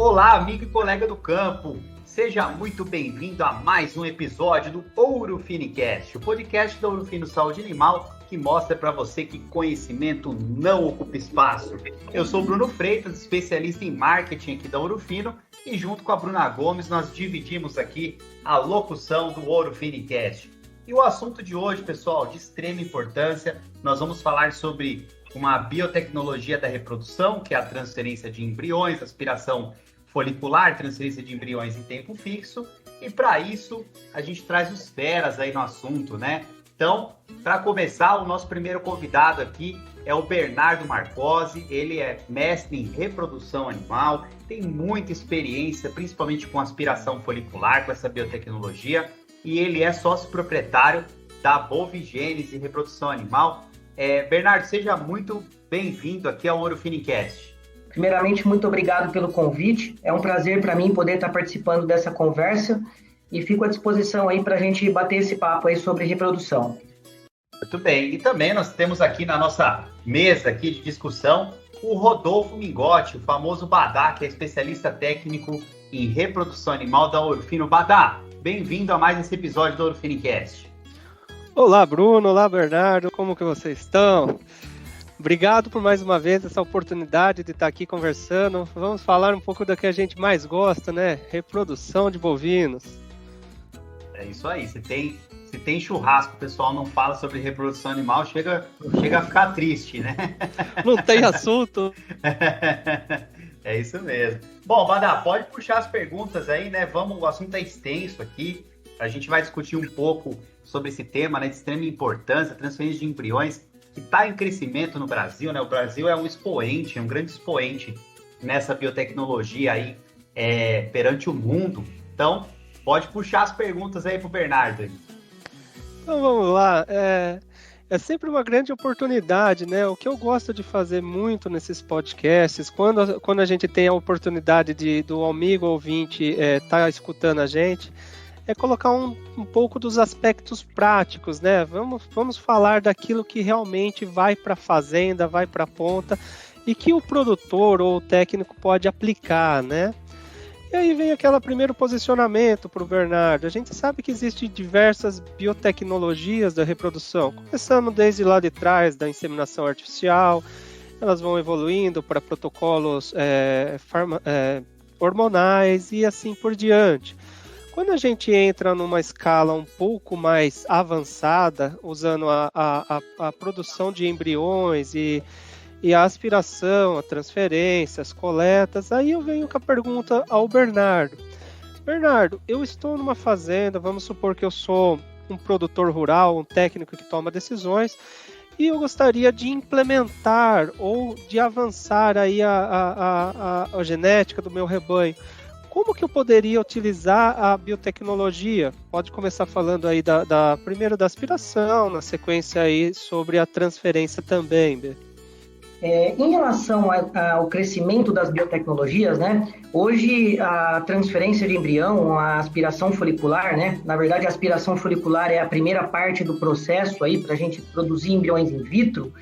Olá, amigo e colega do campo. Seja muito bem-vindo a mais um episódio do Ouro Finicast, o podcast da Ouro Fino Saúde Animal, que mostra para você que conhecimento não ocupa espaço. Eu sou o Bruno Freitas, especialista em marketing aqui da Ouro Fino, e junto com a Bruna Gomes nós dividimos aqui a locução do Ouro Finicast. E o assunto de hoje, pessoal, de extrema importância, nós vamos falar sobre uma biotecnologia da reprodução, que é a transferência de embriões, aspiração folicular, transferência de embriões em tempo fixo, e para isso a gente traz os feras aí no assunto, né? Então, para começar, o nosso primeiro convidado aqui é o Bernardo Marcosi. Ele é mestre em reprodução animal, tem muita experiência, principalmente com aspiração folicular, com essa biotecnologia, e ele é sócio proprietário da Bovigênese Reprodução Animal. Bernardo, seja muito bem-vindo aqui ao Ouro Finicast. Primeiramente, muito obrigado pelo convite. É um prazer para mim poder estar participando dessa conversa e fico à disposição aí para a gente bater esse papo aí sobre reprodução. Muito bem. E também nós temos aqui na nossa mesa aqui de discussão o Rodolfo Mingotti, o famoso Badá, que é especialista técnico em reprodução animal da Ouro Fino. Badá, bem-vindo a mais esse episódio do Ouro Finicast. Olá, Bruno. Olá, Bernardo. Como que vocês estão? Obrigado por mais uma vez essa oportunidade de estar aqui conversando. Vamos falar um pouco do que a gente mais gosta, né? Reprodução de bovinos. É isso aí. Se tem churrasco, o pessoal não fala sobre reprodução animal, chega a ficar triste, né? Não tem assunto. É isso mesmo. Bom, Badá, pode puxar as perguntas aí, né? O assunto é extenso aqui. A gente vai discutir um pouco sobre esse tema, né, de extrema importância, transferência de embriões, que está em crescimento no Brasil, né? O Brasil é um expoente, um grande expoente nessa biotecnologia aí perante o mundo. Então, pode puxar as perguntas aí para o Bernardo. Então, vamos lá. É sempre uma grande oportunidade, né? O que eu gosto de fazer muito nesses podcasts, quando a gente tem a oportunidade do amigo ouvinte estar escutando a gente, é colocar um pouco dos aspectos práticos, né? Vamos falar daquilo que realmente vai para a fazenda, vai para a ponta e que o produtor ou o técnico pode aplicar, né? E aí vem aquele primeiro posicionamento para o Bernardo. A gente sabe que existem diversas biotecnologias da reprodução, começando desde lá de trás da inseminação artificial, elas vão evoluindo para protocolos hormonais e assim por diante. Quando a gente entra numa escala um pouco mais avançada, usando a produção de embriões e a aspiração, a transferência, as coletas, aí eu venho com a pergunta ao Bernardo. Bernardo, eu estou numa fazenda, vamos supor que eu sou um produtor rural, um técnico que toma decisões, e eu gostaria de implementar ou de avançar aí a genética do meu rebanho. Como que eu poderia utilizar a biotecnologia? Pode começar falando aí primeiro da aspiração, na sequência aí sobre a transferência também, Bê. Em relação ao crescimento das biotecnologias, né? Hoje a transferência de embrião, a aspiração folicular, né? Na verdade, a aspiração folicular é a primeira parte do processo aí para a gente produzir embriões in vitro.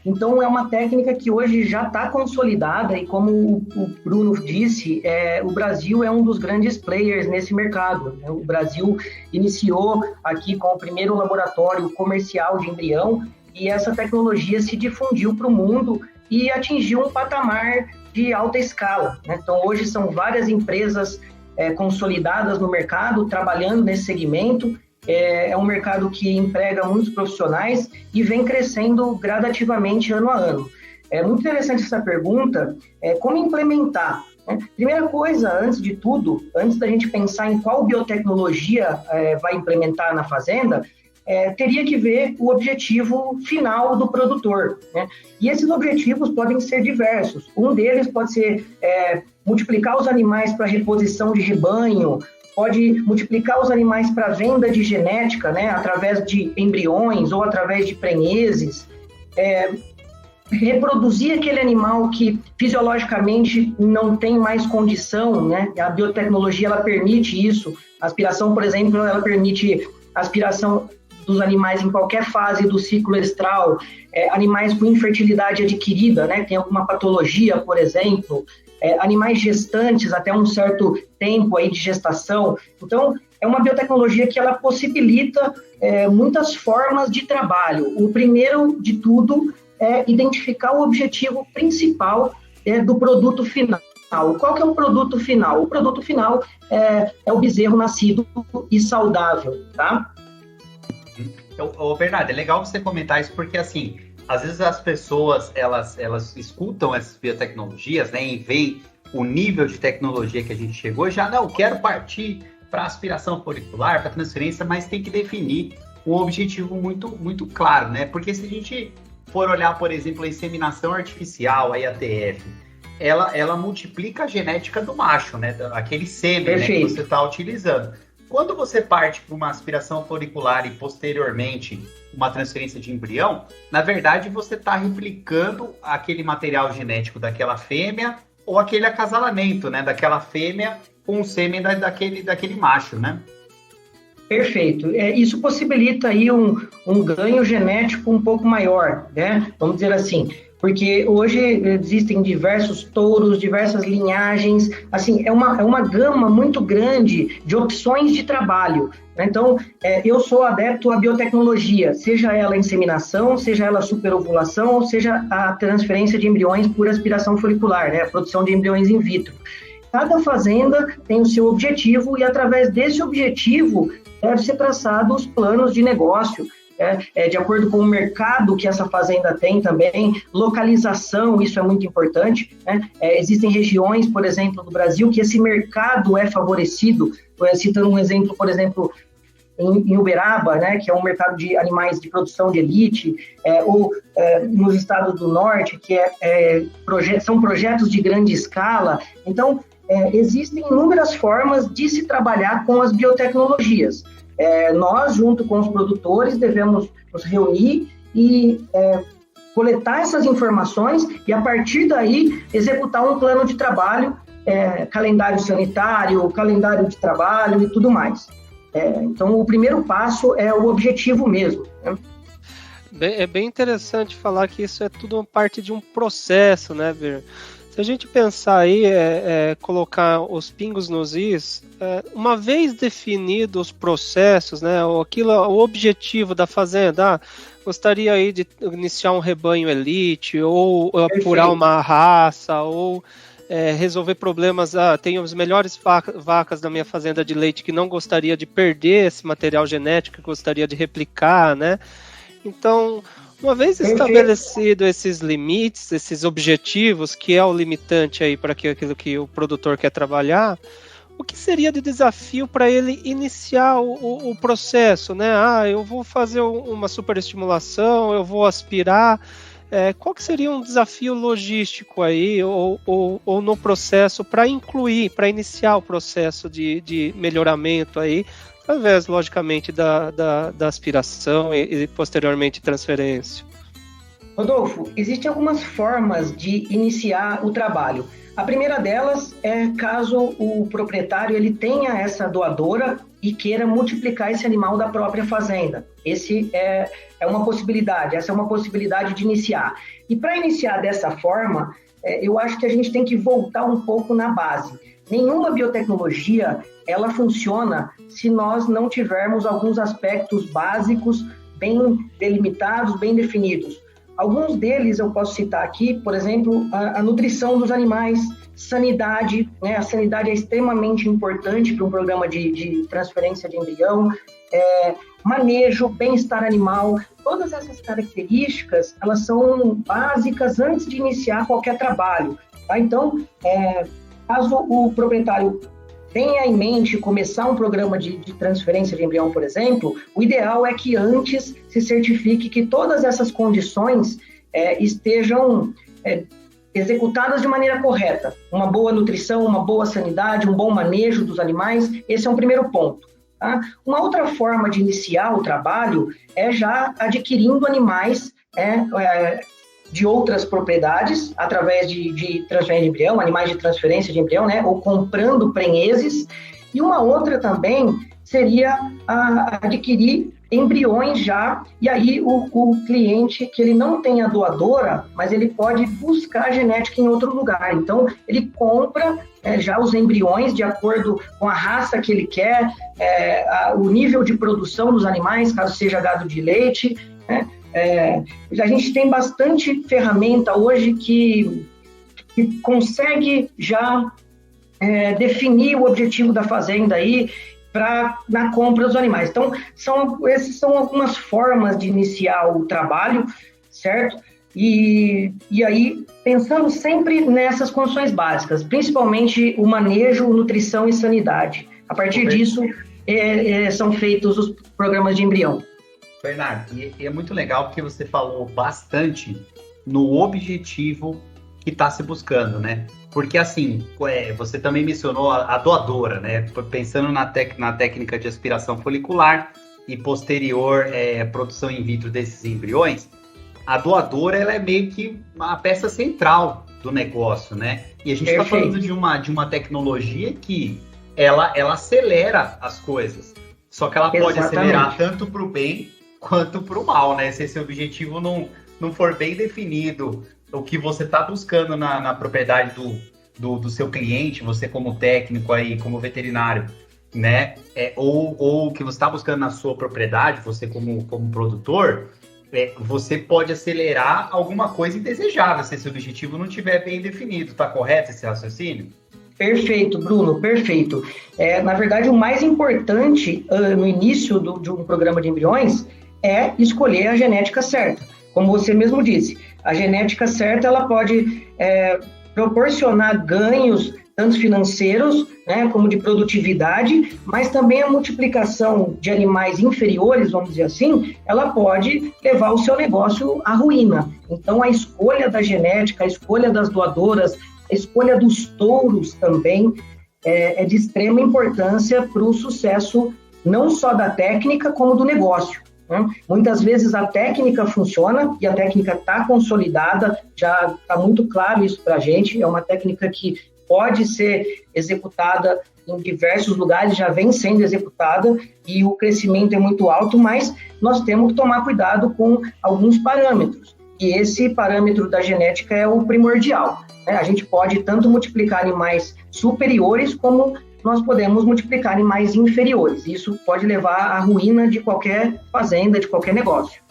Então, é uma técnica que hoje já está consolidada e, como o Bruno disse, o Brasil é um dos grandes players nesse mercado. O Brasil iniciou aqui com o primeiro laboratório comercial de embrião e essa tecnologia se difundiu para o mundo e atingiu um patamar de alta escala, né? Então, hoje são várias empresas consolidadas no mercado, trabalhando nesse segmento. É um mercado que emprega muitos profissionais e vem crescendo gradativamente ano a ano. É muito interessante essa pergunta, como implementar, né? Primeira coisa, antes de tudo, antes da gente pensar em qual biotecnologia vai implementar na fazenda, teria que ver o objetivo final do produtor, né? E esses objetivos podem ser diversos. Um deles pode ser multiplicar os animais para reposição de rebanho, pode multiplicar os animais para venda de genética, né, através de embriões ou através de prenheses, reproduzir aquele animal que fisiologicamente não tem mais condição, né? A biotecnologia ela permite isso. A aspiração, por exemplo, ela permite aspiração dos animais em qualquer fase do ciclo estral, animais com infertilidade adquirida, né, tem alguma patologia, por exemplo, animais gestantes até um certo tempo aí de gestação. Então, é uma biotecnologia que ela possibilita muitas formas de trabalho. O primeiro de tudo é identificar o objetivo principal do produto final. Qual que é o produto final? O produto final é o bezerro nascido e saudável, tá? Bernardo, é legal você comentar isso porque, assim, às vezes as pessoas, elas escutam essas biotecnologias, né, e veem o nível de tecnologia que a gente chegou e já, não, quero partir para aspiração folicular, para transferência, mas tem que definir um objetivo muito, muito claro, né? Porque se a gente for olhar, por exemplo, a inseminação artificial, a IATF, ela multiplica a genética do macho, né? Aquele sêmen, né, que você está utilizando. Quando você parte para uma aspiração folicular e posteriormente uma transferência de embrião, na verdade você está replicando aquele material genético daquela fêmea ou aquele acasalamento, né? Daquela fêmea com o sêmen daquele macho, né? Perfeito. Isso possibilita aí um ganho genético um pouco maior, né? Vamos dizer assim, porque hoje existem diversos touros, diversas linhagens, assim, é uma gama muito grande de opções de trabalho. Então, eu sou adepto à biotecnologia, seja ela inseminação, seja ela superovulação, ou seja a transferência de embriões por aspiração folicular, né? A produção de embriões in vitro. Cada fazenda tem o seu objetivo e, através desse objetivo, deve ser traçado os planos de negócio, de acordo com o mercado que essa fazenda tem também, localização, isso é muito importante, né? Existem regiões, por exemplo, do Brasil, que esse mercado é favorecido, citando um exemplo, por exemplo, em Uberaba, né, que é um mercado de animais de produção de elite, ou nos estados do norte, que são projetos de grande escala. Então, existem inúmeras formas de se trabalhar com as biotecnologias. Nós, junto com os produtores, devemos nos reunir e coletar essas informações e, a partir daí, executar um plano de trabalho, calendário sanitário, calendário de trabalho e tudo mais. Então, o primeiro passo é o objetivo mesmo, né? É bem interessante falar que isso é tudo uma parte de um processo, né, Ver? Se a gente pensar aí, colocar os pingos nos is, uma vez definidos os processos, né, o objetivo da fazenda, gostaria aí de iniciar um rebanho elite, ou apurar uma raça, ou resolver problemas, tenho as melhores vacas da minha fazenda de leite que não gostaria de perder esse material genético, que gostaria de replicar, né? Então, uma vez estabelecido esses limites, esses objetivos, que é o limitante aí para aquilo que o produtor quer trabalhar, o que seria de desafio para ele iniciar o processo, né? Eu vou fazer uma superestimulação, eu vou aspirar. Qual que seria um desafio logístico aí, ou no processo, para iniciar o processo de melhoramento aí, através, logicamente, da aspiração e posteriormente transferência? Rodolfo, existem algumas formas de iniciar o trabalho. A primeira delas é caso o proprietário ele tenha essa doadora e queira multiplicar esse animal da própria fazenda. Esse é uma possibilidade, essa é uma possibilidade de iniciar. E para iniciar dessa forma, eu acho que a gente tem que voltar um pouco na base. Nenhuma biotecnologia, ela funciona se nós não tivermos alguns aspectos básicos bem delimitados, bem definidos. Alguns deles eu posso citar aqui, por exemplo, a nutrição dos animais, sanidade, né? A sanidade é extremamente importante para um programa de transferência de embrião, manejo, bem-estar animal, todas essas características, elas são básicas antes de iniciar qualquer trabalho, tá? Então, caso o proprietário tenha em mente começar um programa de transferência de embrião, por exemplo, o ideal é que antes se certifique que todas essas condições estejam executadas de maneira correta. Uma boa nutrição, uma boa sanidade, um bom manejo dos animais, esse é um primeiro ponto. Tá? Uma outra forma de iniciar o trabalho é já adquirindo animais de outras propriedades, através de transferência de embrião, animais de transferência de embrião, né, ou comprando prenheses. E uma outra também seria adquirir embriões já, e aí o cliente que ele não tem a doadora, mas ele pode buscar a genética em outro lugar. Então, ele compra já os embriões de acordo com a raça que ele quer, o nível de produção dos animais, caso seja gado de leite, né? A gente tem bastante ferramenta hoje que consegue já definir o objetivo da fazenda aí, na compra dos animais. Então, essas são algumas formas de iniciar o trabalho, certo? E aí, pensando sempre nessas condições básicas, principalmente o manejo, nutrição e sanidade. A partir disso, são feitos os programas de embrião. Bernardo, e é muito legal porque você falou bastante no objetivo que está se buscando, né? Porque, assim, você também mencionou a doadora, né? Pensando na técnica de aspiração folicular e posterior produção in vitro desses embriões, a doadora ela é meio que uma peça central do negócio, né? E a gente está falando de uma tecnologia que ela acelera as coisas. Só que ela pode acelerar tanto para o bem quanto para o mal, né? Se esse objetivo não for bem definido, o que você está buscando na propriedade do seu cliente, você como técnico aí, como veterinário, né? Ou o que você está buscando na sua propriedade, você como produtor, você pode acelerar alguma coisa indesejável se esse objetivo não estiver bem definido. Está correto esse raciocínio? Perfeito, Bruno, perfeito. Na verdade, o mais importante no início de um programa de embriões é escolher a genética certa. Como você mesmo disse, a genética certa ela pode proporcionar ganhos tanto financeiros, né, como de produtividade, mas também a multiplicação de animais inferiores, vamos dizer assim, ela pode levar o seu negócio à ruína. Então, a escolha da genética, a escolha das doadoras, a escolha dos touros também é de extrema importância para o sucesso não só da técnica, como do negócio. Muitas vezes a técnica funciona e a técnica está consolidada, já está muito claro isso para a gente, é uma técnica que pode ser executada em diversos lugares, já vem sendo executada e o crescimento é muito alto, mas nós temos que tomar cuidado com alguns parâmetros. E esse parâmetro da genética é o primordial, né? A gente pode tanto multiplicar animais superiores como nós podemos multiplicar animais inferiores. Isso pode levar à ruína de qualquer fazenda, de qualquer negócio.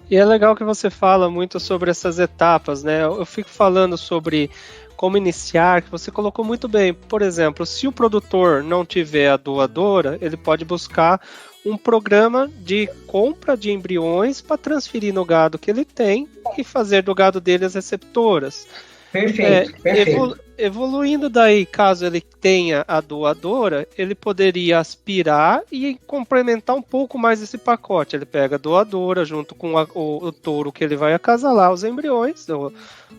E é legal que você fala muito sobre essas etapas, né? Eu fico falando sobre como iniciar, que você colocou muito bem. Por exemplo, se o produtor não tiver a doadora, ele pode buscar um programa de compra de embriões para transferir no gado que ele tem e fazer do gado dele as receptoras. Perfeito. Evoluindo daí, caso ele tenha a doadora, ele poderia aspirar e complementar um pouco mais esse pacote. Ele pega a doadora junto com o touro que ele vai acasalar os embriões,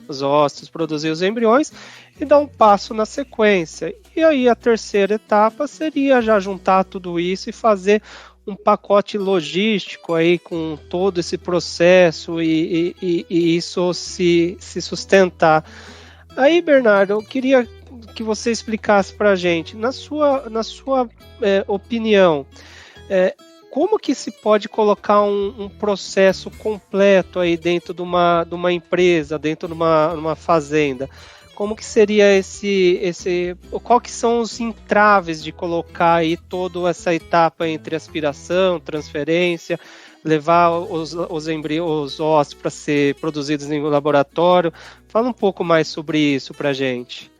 os óvulos, produzir os embriões e dar um passo na sequência. E aí a terceira etapa seria já juntar tudo isso e fazer um pacote logístico aí com todo esse processo e isso se sustentar. Aí, Bernardo, eu queria que você explicasse para a gente, na sua opinião, como que se pode colocar um processo completo aí dentro de uma empresa, dentro de uma fazenda? Como que seria qual que são os entraves de colocar aí toda essa etapa entre aspiração, transferência, levar os ossos para ser produzidos em laboratório? Fala um pouco mais sobre isso para a gente.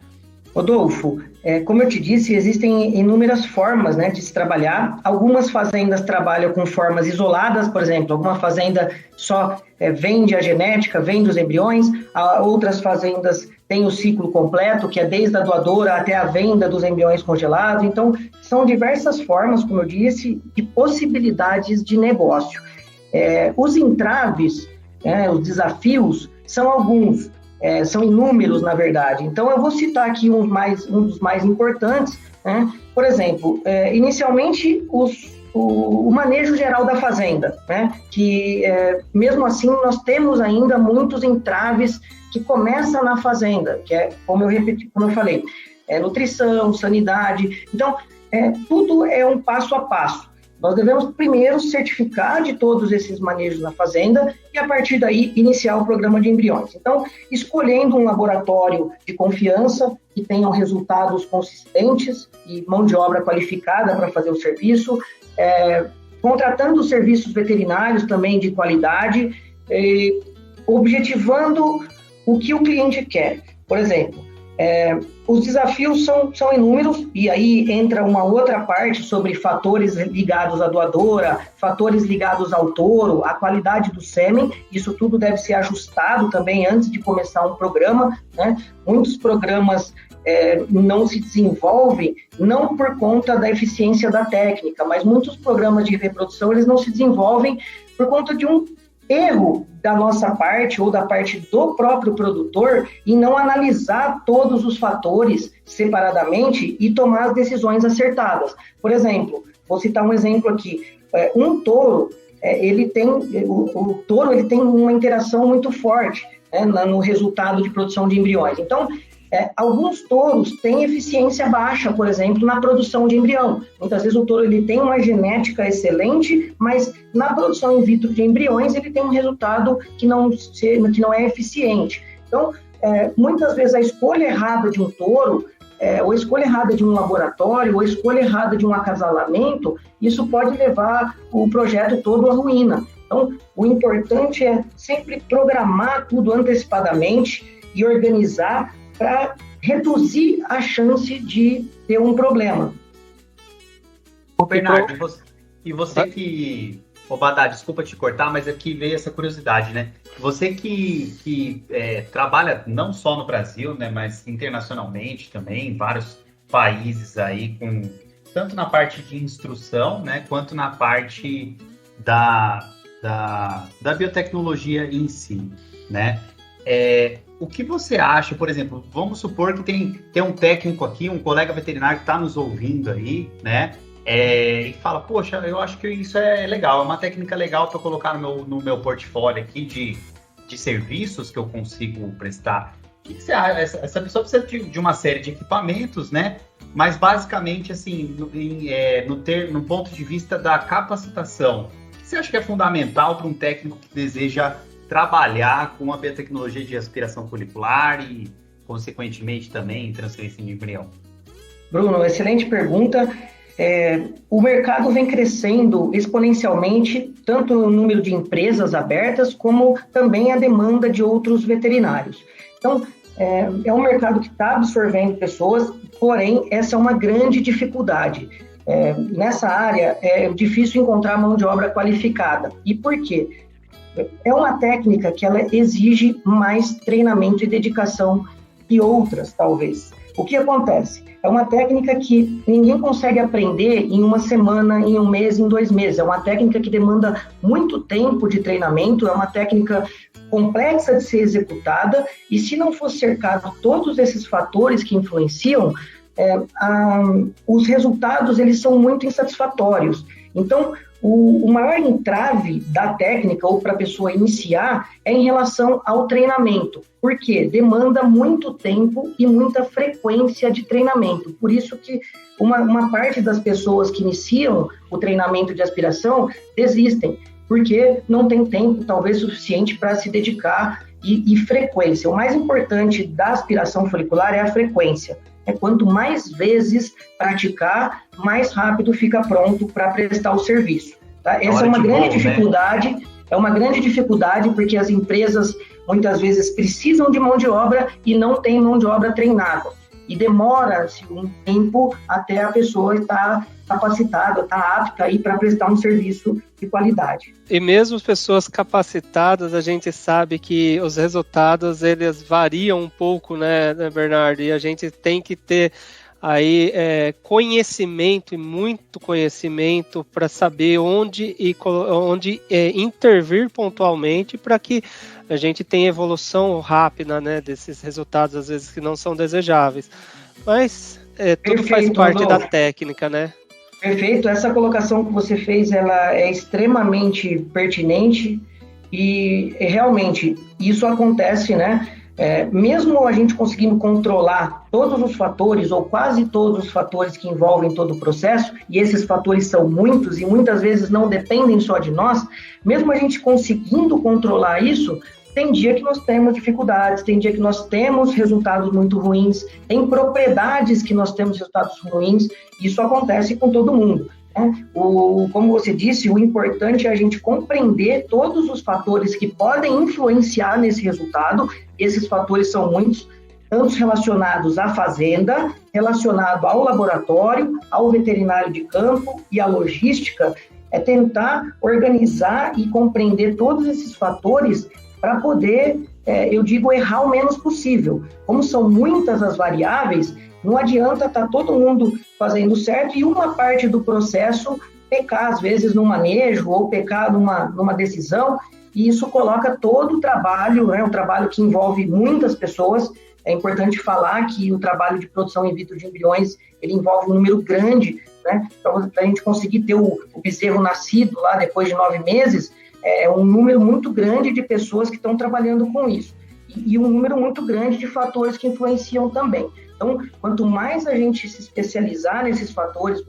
Rodolfo, como eu te disse, existem inúmeras formas, né, de se trabalhar. Algumas fazendas trabalham com formas isoladas, por exemplo, alguma fazenda só vende a genética, vende os embriões, outras fazendas têm o ciclo completo, que é desde a doadora até a venda dos embriões congelados. Então, são diversas formas, como eu disse, de possibilidades de negócio. Os entraves, os desafios, são alguns. São inúmeros, na verdade. Então, eu vou citar aqui um dos mais importantes, né? Por exemplo, inicialmente, o manejo geral da fazenda, né? Que, mesmo assim, nós temos ainda muitos entraves que começam na fazenda, que é, como eu falei, nutrição, sanidade. Então, tudo é um passo a passo. Nós devemos primeiro certificar de todos esses manejos na fazenda e, a partir daí, iniciar o programa de embriões. Então, escolhendo um laboratório de confiança, que tenham resultados consistentes e mão de obra qualificada para fazer o serviço, contratando serviços veterinários também de qualidade, objetivando o que o cliente quer. Por exemplo, os desafios são inúmeros, e aí entra uma outra parte sobre fatores ligados à doadora, fatores ligados ao touro, a qualidade do sêmen. Isso tudo deve ser ajustado também antes de começar um programa, né? Muitos programas não se desenvolvem não por conta da eficiência da técnica, mas muitos programas de reprodução eles não se desenvolvem por conta de um erro da nossa parte ou da parte do próprio produtor em não analisar todos os fatores separadamente e tomar as decisões acertadas. Por exemplo, vou citar um exemplo aqui. Um touro, o touro ele tem uma interação muito forte, né, no resultado de produção de embriões. Então, alguns touros têm eficiência baixa, por exemplo, na produção de embrião. Muitas vezes o touro ele tem uma genética excelente, mas na produção in vitro de embriões ele tem um resultado que não é eficiente. Então, muitas vezes a escolha errada de um touro, ou a escolha errada de um laboratório, ou a escolha errada de um acasalamento, isso pode levar o projeto todo à ruína. Então, o importante é sempre programar tudo antecipadamente e organizar para reduzir a chance de ter um problema. Ô Bernardo, e você que... Ô Badá, desculpa te cortar, mas aqui veio essa curiosidade, né? Você que trabalha não só no Brasil, né, mas internacionalmente também, em vários países aí, tanto na parte de instrução, né, quanto na parte da biotecnologia em si, né? O que você acha, por exemplo, vamos supor que tem um técnico aqui, um colega veterinário que está nos ouvindo aí, né? E fala, poxa, eu acho que isso é legal, é uma técnica legal para colocar no meu portfólio aqui de serviços que eu consigo prestar. O que você acha? Essa pessoa precisa de uma série de equipamentos, né? Mas basicamente, assim, no ponto de vista da capacitação, o que você acha que é fundamental para um técnico que deseja trabalhar com a biotecnologia de aspiração folicular e, consequentemente, também transferência de embrião? Bruno, excelente pergunta. O mercado vem crescendo exponencialmente, tanto no número de empresas abertas, como também a demanda de outros veterinários. Então, é um mercado que está absorvendo pessoas, porém, essa é uma grande dificuldade. Nessa área, é difícil encontrar mão de obra qualificada. E por quê? É uma técnica que ela exige mais treinamento e dedicação que outras, talvez. O que acontece? É uma técnica que ninguém consegue aprender em uma semana, em um mês, em 2 meses. É uma técnica que demanda muito tempo de treinamento, é uma técnica complexa de ser executada, e se não for cercado todos esses fatores que influenciam, os resultados eles são muito insatisfatórios. Então, o maior entrave da técnica, ou para a pessoa iniciar, é em relação ao treinamento. Por quê? Demanda muito tempo e muita frequência de treinamento. Por isso que uma parte das pessoas que iniciam o treinamento de aspiração desistem, porque não tem tempo, talvez, suficiente para se dedicar e frequência. O mais importante da aspiração folicular é a frequência. Quanto mais vezes praticar, mais rápido fica pronto para prestar o serviço. Tá? Essa é uma grande dificuldade, né? É uma grande dificuldade porque as empresas muitas vezes precisam de mão de obra e não tem mão de obra treinada. E demora-se um tempo até a pessoa estar capacitada, estar apta para prestar um serviço de qualidade. E mesmo as pessoas capacitadas, a gente sabe que os resultados eles variam um pouco, né, Bernardo? E a gente tem que ter aí conhecimento, e muito conhecimento, para saber onde intervir pontualmente para que a gente tenha evolução rápida, né, desses resultados, às vezes, que não são desejáveis. Mas tudo faz parte da técnica, né? Perfeito. Essa colocação que você fez, ela é extremamente pertinente e realmente isso acontece, né? mesmo a gente conseguindo controlar todos os fatores, ou quase todos os fatores que envolvem todo o processo, e esses fatores são muitos e muitas vezes não dependem só de nós, mesmo a gente conseguindo controlar isso, tem dia que nós temos dificuldades, tem dia que nós temos resultados muito ruins, tem propriedades que nós temos resultados ruins, isso acontece com todo mundo. Como você disse, o importante é a gente compreender todos os fatores que podem influenciar nesse resultado. Esses fatores são muitos, tanto relacionados à fazenda, relacionado ao laboratório, ao veterinário de campo e à logística. É tentar organizar e compreender todos esses fatores para poder, errar o menos possível. Como são muitas as variáveis, não adianta estar todo mundo fazendo certo e uma parte do processo pecar, às vezes, no manejo ou pecar numa decisão, e isso coloca todo o trabalho, um trabalho que envolve muitas pessoas. É importante falar que o trabalho de produção in vitro de embriões, ele envolve um número grande, para a gente conseguir ter o bezerro nascido lá depois de 9 meses, é um número muito grande de pessoas que estão trabalhando com isso, e um número muito grande de fatores que influenciam também. Então, quanto mais a gente se especializar nesses fatores,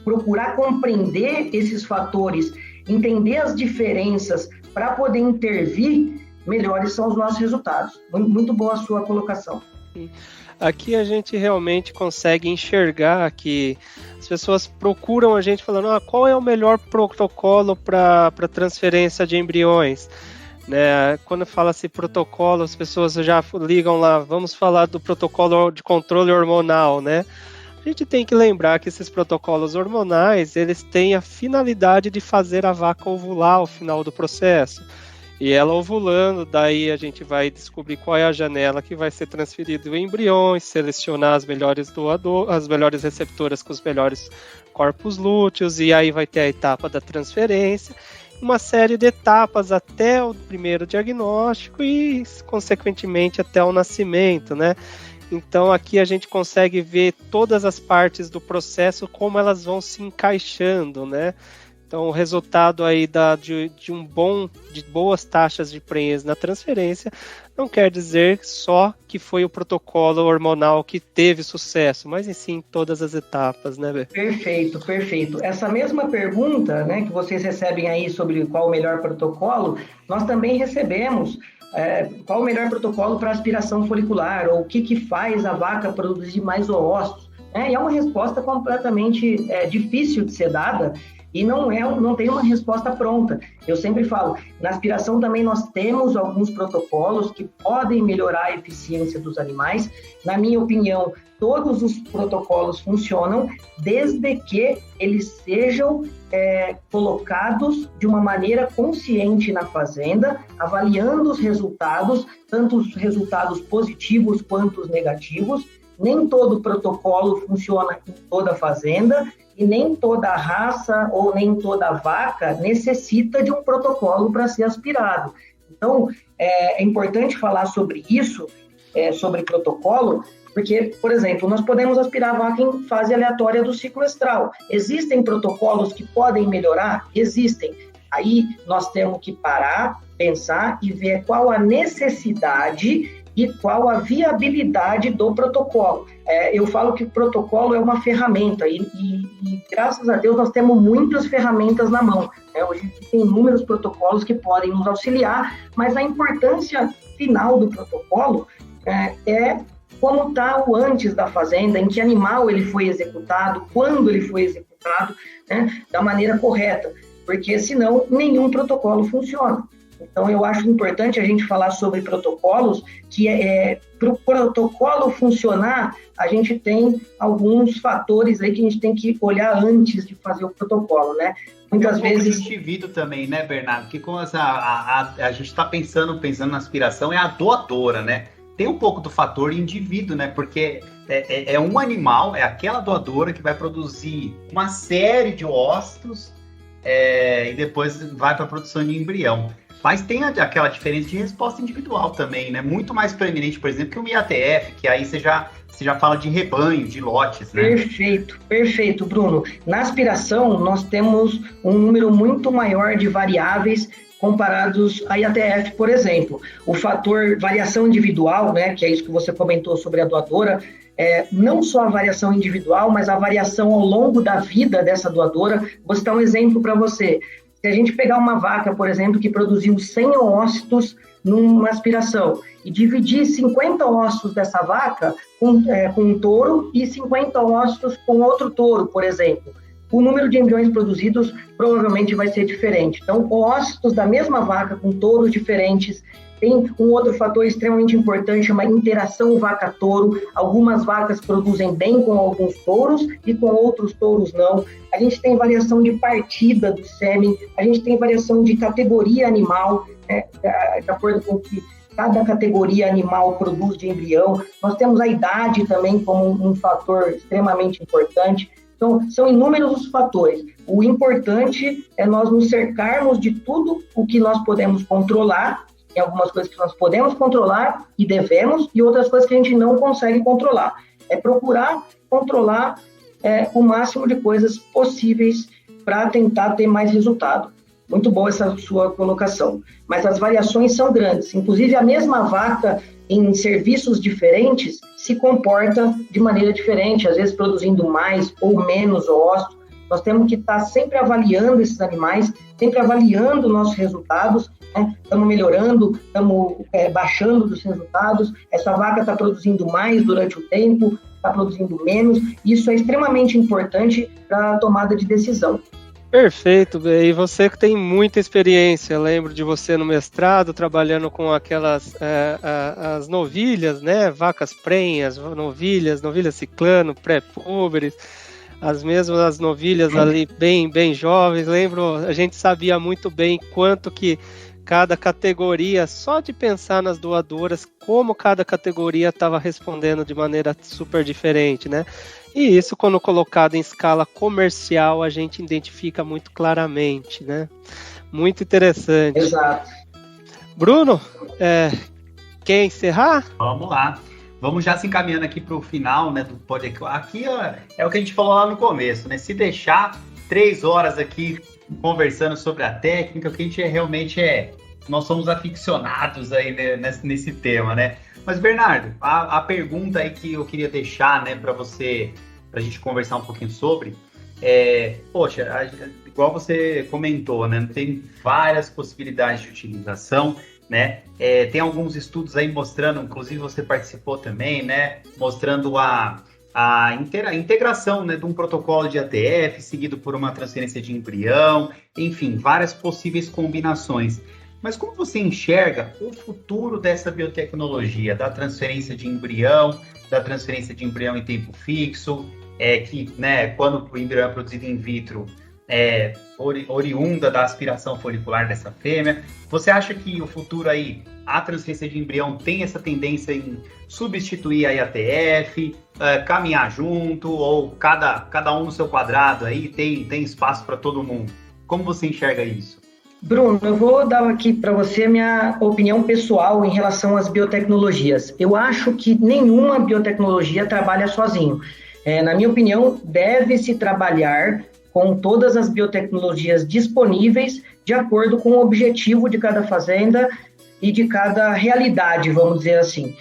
procurar compreender esses fatores, entender as diferenças para poder intervir, melhores são os nossos resultados. Muito boa a sua colocação. Aqui a gente realmente consegue enxergar que as pessoas procuram a gente falando qual é o melhor protocolo para transferência de embriões. Quando fala-se protocolo, as pessoas já ligam lá, vamos falar do protocolo de controle hormonal, A gente tem que lembrar que esses protocolos hormonais, eles têm a finalidade de fazer a vaca ovular ao final do processo. E ela ovulando, daí a gente vai descobrir qual é a janela que vai ser transferido em embriões, selecionar as melhores as melhores receptoras com os melhores corpos lúteos, e aí vai ter a etapa da transferência, uma série de etapas até o primeiro diagnóstico e, consequentemente, até o nascimento, Então, aqui a gente consegue ver todas as partes do processo, como elas vão se encaixando, Então, o resultado aí de boas taxas de prenhez na transferência não quer dizer só que foi o protocolo hormonal que teve sucesso, mas sim todas as etapas, Bê? Perfeito. Essa mesma pergunta, que vocês recebem aí sobre qual o melhor protocolo, nós também recebemos qual o melhor protocolo para aspiração folicular, ou o que faz a vaca produzir mais oócitos. E é uma resposta completamente difícil de ser dada, e não tem uma resposta pronta. Eu sempre falo, na aspiração também nós temos alguns protocolos que podem melhorar a eficiência dos animais. Na minha opinião, todos os protocolos funcionam, desde que eles sejam colocados de uma maneira consciente na fazenda, avaliando os resultados, tanto os resultados positivos quanto os negativos. Nem todo protocolo funciona em toda a fazenda, e nem toda raça ou nem toda vaca necessita de um protocolo para ser aspirado. Então, é importante falar sobre isso, sobre protocolo, porque, por exemplo, nós podemos aspirar a vaca em fase aleatória do ciclo estral. Existem protocolos que podem melhorar? Existem. Aí nós temos que parar, pensar e ver qual a necessidade e qual a viabilidade do protocolo. Eu falo que o protocolo é uma ferramenta e graças a Deus nós temos muitas ferramentas na mão. Hoje tem inúmeros protocolos que podem nos auxiliar, mas a importância final do protocolo é como está o antes da fazenda, em que animal ele foi executado, quando ele foi executado, da maneira correta, porque senão nenhum protocolo funciona. Então, eu acho importante a gente falar sobre protocolos, que para o protocolo funcionar, a gente tem alguns fatores aí que a gente tem que olhar antes de fazer o protocolo, Muitas vezes... do indivíduo também, Bernardo? Que como a gente está pensando na aspiração, é a doadora, Tem um pouco do fator indivíduo, Porque é um animal, é aquela doadora que vai produzir uma série de ócitos e depois vai para a produção de embrião. Mas tem aquela diferença de resposta individual também, Muito mais preeminente, por exemplo, que o IATF, que aí você já fala de rebanho, de lotes, Perfeito, Bruno. Na aspiração, nós temos um número muito maior de variáveis comparados à IATF, por exemplo. O fator variação individual, né, que é isso que você comentou sobre a doadora, não só a variação individual, mas a variação ao longo da vida dessa doadora. Vou citar um exemplo para você. Se a gente pegar uma vaca, por exemplo, que produziu 100 ócitos numa aspiração e dividir 50 ócitos dessa vaca com um touro e 50 ócitos com outro touro, por exemplo, o número de embriões produzidos provavelmente vai ser diferente. Então, ócitos da mesma vaca com touros diferentes. Tem um outro fator extremamente importante, chama interação vaca-touro. Algumas vacas produzem bem com alguns touros e com outros touros não. A gente tem variação de partida do sêmen, a gente tem variação de categoria animal, de acordo com o que cada categoria animal produz de embrião. Nós temos a idade também como um fator extremamente importante. Então, são inúmeros os fatores. O importante é nós nos cercarmos de tudo o que nós podemos controlar. Tem algumas coisas que nós podemos controlar e devemos, e outras coisas que a gente não consegue controlar. É procurar controlar o máximo de coisas possíveis para tentar ter mais resultado. Muito boa essa sua colocação. Mas as variações são grandes. Inclusive, a mesma vaca em serviços diferentes se comporta de maneira diferente, às vezes produzindo mais ou menos ósseo. Nós temos que estar sempre avaliando esses animais, sempre avaliando nossos resultados, né? Estamos melhorando, estamos baixando dos resultados, essa vaca está produzindo mais durante o tempo, está produzindo menos. Isso é extremamente importante para a tomada de decisão. Perfeito, e você que tem muita experiência, eu lembro de você no mestrado, trabalhando com aquelas as novilhas, né, vacas prenhas, novilhas ciclano, pré-púberes, as novilhas ali bem jovens. Lembro, a gente sabia muito bem quanto que cada categoria, só de pensar nas doadoras, como cada categoria estava respondendo de maneira super diferente, né? E isso, quando colocado em escala comercial, a gente identifica muito claramente, né? Muito interessante. Exato. Bruno, quer encerrar? Vamos lá. Vamos já se encaminhando aqui para o final, né, do podcast. Aqui é o que a gente falou lá no começo, né? Se deixar 3 horas aqui conversando sobre a técnica, o que a gente realmente nós somos aficionados aí, né, nesse tema, né? Mas, Bernardo, a pergunta aí que eu queria deixar, né, para a gente conversar um pouquinho sobre, poxa, igual você comentou, né, tem várias possibilidades de utilização, né? Tem alguns estudos aí mostrando, inclusive você participou também, né, mostrando a integração, né, de um protocolo de ATF seguido por uma transferência de embrião, enfim, várias possíveis combinações. Mas como você enxerga o futuro dessa biotecnologia, da transferência de embrião em tempo fixo, que, né, quando o embrião é produzido in vitro, oriunda da aspiração folicular dessa fêmea? Você acha que o futuro aí, a transferência de embrião tem essa tendência em substituir a IATF, caminhar junto, ou cada um no seu quadrado aí, tem espaço para todo mundo? Como você enxerga isso? Bruno, eu vou dar aqui para você a minha opinião pessoal em relação às biotecnologias. Eu acho que nenhuma biotecnologia trabalha sozinho. Na minha opinião, deve-se trabalhar com todas as biotecnologias disponíveis de acordo com o objetivo de cada fazenda e de cada realidade, vamos dizer assim.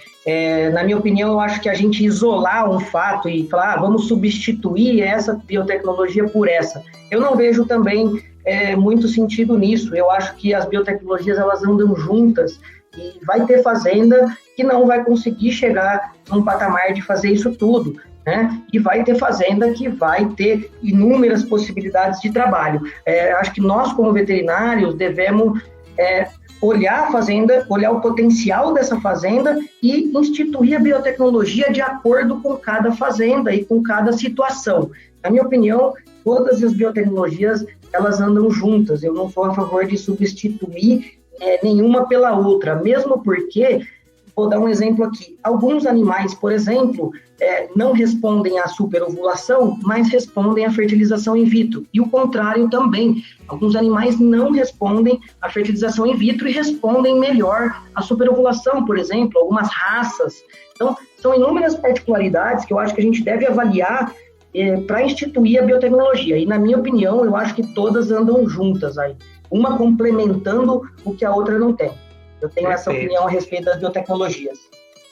Na minha opinião, eu acho que a gente isolar um fato e falar, vamos substituir essa biotecnologia por essa. Eu não vejo também muito sentido nisso. Eu acho que as biotecnologias, elas andam juntas e vai ter fazenda que não vai conseguir chegar num patamar de fazer isso tudo, né? E vai ter fazenda que vai ter inúmeras possibilidades de trabalho. Acho que nós, como veterinários, devemos olhar a fazenda, olhar o potencial dessa fazenda e instituir a biotecnologia de acordo com cada fazenda e com cada situação. Na minha opinião, todas as biotecnologias, elas andam juntas. Eu não sou a favor de substituir nenhuma pela outra, mesmo porque, vou dar um exemplo aqui, alguns animais, por exemplo, não respondem à superovulação, mas respondem à fertilização in vitro, e o contrário também. Alguns animais não respondem à fertilização in vitro e respondem melhor à superovulação, por exemplo, algumas raças. Então, são inúmeras particularidades que eu acho que a gente deve avaliar para instituir a biotecnologia. E, na minha opinião, eu acho que todas andam juntas aí. uma complementando o que a outra não tem. Eu tenho essa Perfeito. opinião a respeito das biotecnologias.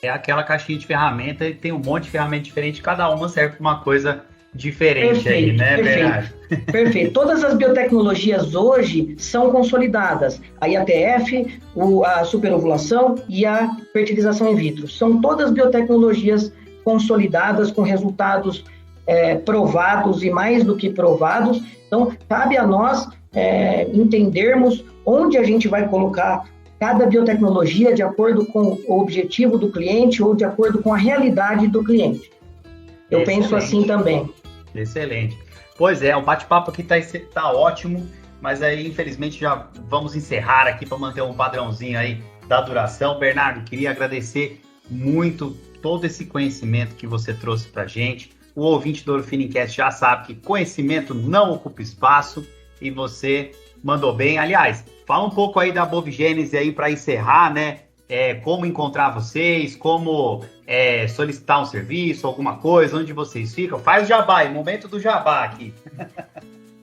É aquela caixinha de ferramenta e tem um monte de ferramenta diferente, cada uma serve para uma coisa diferente aí, né, Bernardo? Perfeito. Todas as biotecnologias hoje são consolidadas. A IATF, a superovulação e a fertilização in vitro. São todas biotecnologias consolidadas com resultados provados e mais do que provados. Então, cabe a nós entendermos onde a gente vai colocar cada biotecnologia de acordo com o objetivo do cliente ou de acordo com a realidade do cliente. Eu penso assim também. Excelente. Pois é, o bate-papo aqui tá ótimo, mas aí, infelizmente, já vamos encerrar aqui para manter um padrãozinho aí da duração. Bernardo, queria agradecer muito todo esse conhecimento que você trouxe para a gente. O ouvinte do Ouro Finicast já sabe que conhecimento não ocupa espaço e você mandou bem. Aliás, fala um pouco aí da Bovigênese aí para encerrar, né? Como encontrar vocês, como solicitar um serviço, alguma coisa, onde vocês ficam. Faz o jabá, momento do jabá aqui.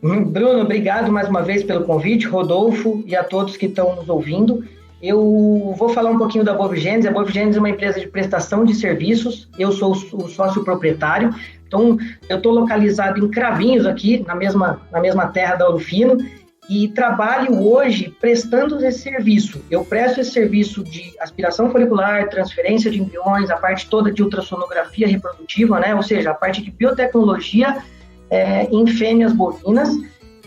Bruno, obrigado mais uma vez pelo convite, Rodolfo e a todos que estão nos ouvindo. Eu vou falar um pouquinho da Bovigênese. A Bovigênese é uma empresa de prestação de serviços, eu sou o sócio proprietário, então eu estou localizado em Cravinhos aqui, na mesma terra da Ouro Fino, e trabalho hoje prestando esse serviço. Eu presto esse serviço de aspiração folicular, transferência de embriões, a parte toda de ultrassonografia reprodutiva, né? Ou seja, a parte de biotecnologia em fêmeas bovinas,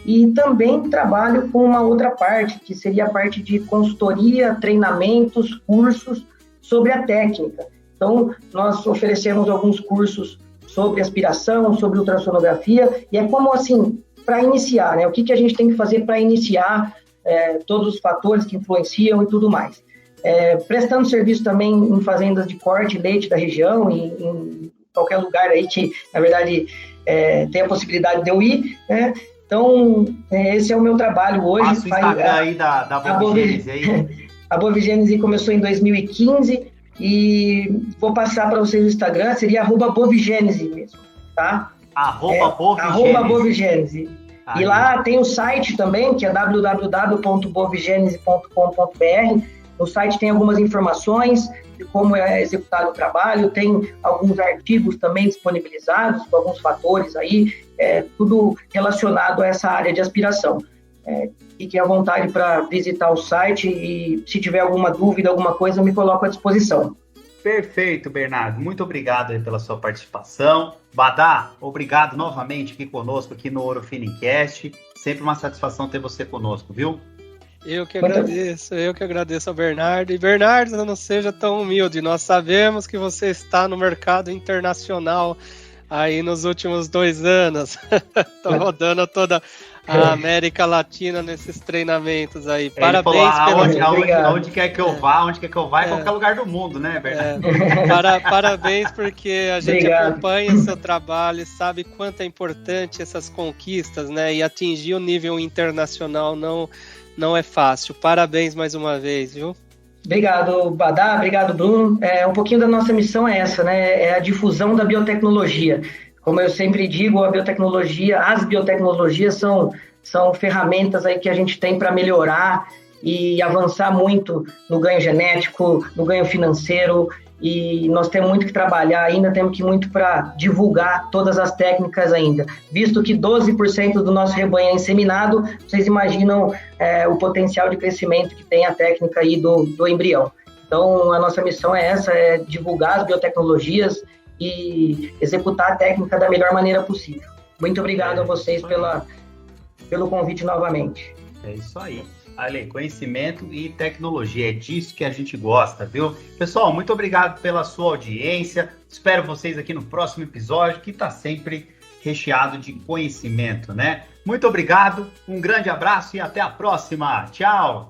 e também trabalho com uma outra parte, que seria a parte de consultoria, treinamentos, cursos sobre a técnica. Então, nós oferecemos alguns cursos sobre aspiração, sobre ultrassonografia, e é como assim, para iniciar, né? O que a gente tem que fazer para iniciar todos os fatores que influenciam e tudo mais. Prestando serviço também em fazendas de corte, leite da região, em qualquer lugar aí que, na verdade, tem a possibilidade de eu ir, né? Então, esse é o meu trabalho hoje. Passa o Instagram aí da Bovigênese aí. A Bovigênese começou em 2015 e vou passar para vocês o Instagram, seria @Bovigênese mesmo, tá? @Bovigênese. E lá tem o site também, que é www.bovigênese.com.br. No site tem algumas informações de como é executado o trabalho, tem alguns artigos também disponibilizados, com alguns fatores aí, tudo relacionado a essa área de aspiração. Fiquem à vontade para visitar o site e se tiver alguma dúvida, alguma coisa, eu me coloco à disposição. Perfeito, Bernardo. Muito obrigado aí pela sua participação. Badá, obrigado novamente aqui conosco, aqui no Ouro Finicast. Sempre uma satisfação ter você conosco, viu? Eu que agradeço ao Bernardo. E Bernardo, não seja tão humilde. Nós sabemos que você está no mercado internacional aí nos últimos 2 anos. Estou rodando toda a América Latina nesses treinamentos aí. Parabéns onde quer que eu vá, em qualquer lugar do mundo, né, Bernardo? Parabéns, porque a gente acompanha o seu trabalho e sabe quanto é importante essas conquistas, né? E atingir o nível internacional não é fácil. Parabéns mais uma vez, viu? Obrigado, Badá. Obrigado, Bruno. Um pouquinho da nossa missão é essa, né? É a difusão da biotecnologia. Como eu sempre digo, as biotecnologias são ferramentas aí que a gente tem para melhorar e avançar muito no ganho genético, no ganho financeiro, e nós temos muito que trabalhar ainda, temos que muito para divulgar todas as técnicas ainda. Visto que 12% do nosso rebanho é inseminado, vocês imaginam o potencial de crescimento que tem a técnica aí do embrião. Então, a nossa missão é essa, é divulgar as biotecnologias e executar a técnica da melhor maneira possível. Muito obrigado a vocês pelo convite novamente. É isso aí. Ale, conhecimento e tecnologia, é disso que a gente gosta, viu? Pessoal, muito obrigado pela sua audiência. Espero vocês aqui no próximo episódio, que está sempre recheado de conhecimento, né? Muito obrigado, um grande abraço e até a próxima. Tchau!